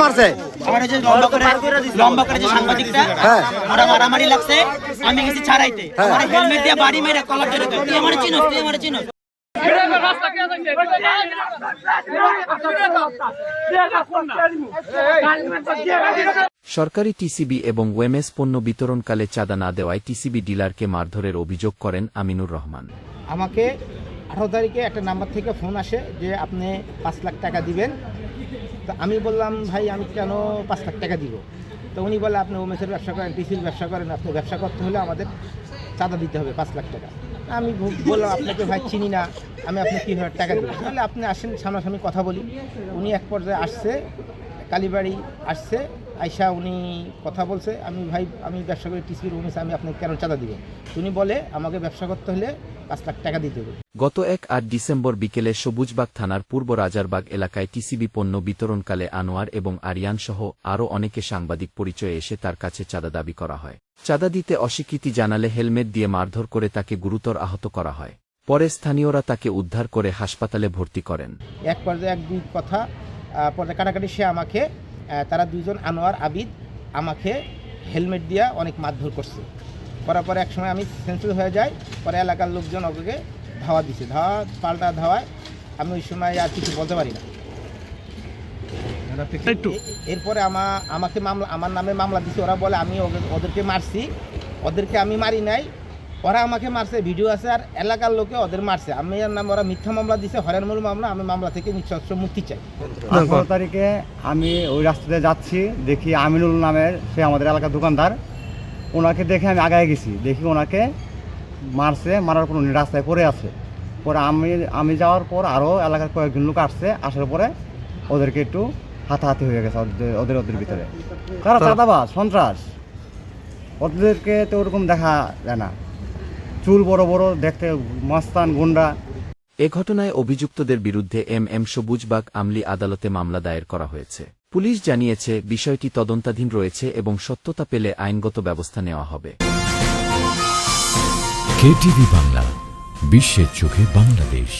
মারছে? আমার এই যে লম্বা করে যে সাংবাদিকটা ওরা মারামারি লাগছে, আমি গেছি ছাড়াইতে, আমার হেলমেট দিয়ে বাড়ি মেরে কলার ধরে দেয়, তুই আমারে চিনোস, তুই আমারে চিনোস। সরকারি টিসিবি এবং ওএমএস পণ্য বিতরণকালে চাঁদা না দেওয়ায় টিসিবি ডিলারকে মারধরের অভিযোগ করেন আমিনুর রহমান। আমাকে 18 তারিখে একটা নাম্বার থেকে ফোন আসে যে আপনি 5 লাখ টাকা দিবেন। তো আমি বললাম ভাই আমি কেন 5 লাখ টাকা দিব? তো উনি বলে আপনি ওমেসের ব্যবসা করেন, টিসির ব্যবসা করেন, আপনি ব্যবসা করতে হলে আমাদের চাঁদা দিতে হবে 5 লাখ টাকা। আমি বললাম আপনাকে ভাই চিনি না, আমি আপনি কীভাবে টাকা দেবেন? তাহলে আপনি আসেন, সামনাসামনি কথা বলি। উনি এক পর্যায়ে আসছে, কালীবাড়ি আসছে, আইসা উনি কথা বলছে, আমি ভাই আমি ব্যবসা করি টিসির ওমেস, আমি আপনাকে কেন চাঁদা দিব? উনি বলে আমাকে ব্যবসা করতে হলে 5 লাখ টাকা দিতে হবে। গত 1 ডিসেম্বর বিকেলে সবুজবাগ থানার পূর্ব রাজারবাগ এলাকায় টিসিবি পণ্য বিতরণকালে আনোয়ার এবং আরিয়ান সহ আরও অনেকে সাংবাদিক পরিচয়ে এসে তার কাছে চাঁদা দাবি করা হয়। চাঁদা দিতে অস্বীকৃতি জানালে হেলমেট দিয়ে মারধর করে তাকে গুরুতর আহত করা হয়। পরে স্থানীয়রা তাকে উদ্ধার করে হাসপাতালে ভর্তি করেন। এক পর্যায়ে এক দুই কথা পরে কাটাকাটি সে আমাকে, তারা দুইজন আনোয়ার আবিদ আমাকে হেলমেট দিয়ে অনেক মারধর করছে। করার পরে এক সময় আমি সেন্সিটিভ হয়ে যাই, পরে এলাকার লোকজন ওকে ধাওয়া দিছে, পাল্টা ধাওয়ায় আমি ওই সময় আর কিছু বলতে পারি না। এরপরে আমাকে মামলা, আমার নামে মামলা দিছে। ওরা বলে আমি ওদেরকে মারছি, ওদেরকে আমি মারি নাই, ওরা আমাকে মারছে, ভিডিও আছে, আর এলাকার লোকে ওদের মারছে। আমি এর নামে ওরা মিথ্যা মামলা দিছে, হয়রানিমূলক মামলা। আমি মামলা থেকে নিঃশর্ত মুক্তি চাই। 18 তারিখে আমি ওই রাস্তাতে যাচ্ছি, দেখি আমিনুল নামের সে আমাদের এলাকার দোকানদার, ওনাকে দেখে আমি আগায় গেছি, দেখি ওনাকে মারছে, মারার পর উনি রাস্তায় পড়ে আছে। পরে আমি যাওয়ার পর আরও এলাকার কয়েকজন লোক আসছে, আসার পরে ওদেরকে একটু হাতাহাতি হয়ে গেছে ওদের ভিতরে। কারা চাঁদাবাজ, সন্ত্রাস, ওদেরকে তো ওরকম দেখা যায় না, চুল বড় বড় দেখতে, মাস্তান গুন্ডা। এ ঘটনায় অভিযুক্তদের বিরুদ্ধে এম সবুজবাগ আমলি আদালতে মামলা দায়ের করা হয়েছে। পুলিশ জানিয়েছে বিষয়টি তদন্তাধীন রয়েছে এবং সত্যতা পেলে আইনগত ব্যবস্থা নেওয়া হবে। কেটিভি বাংলা, বিশ্বের চোখে বাংলাদেশ।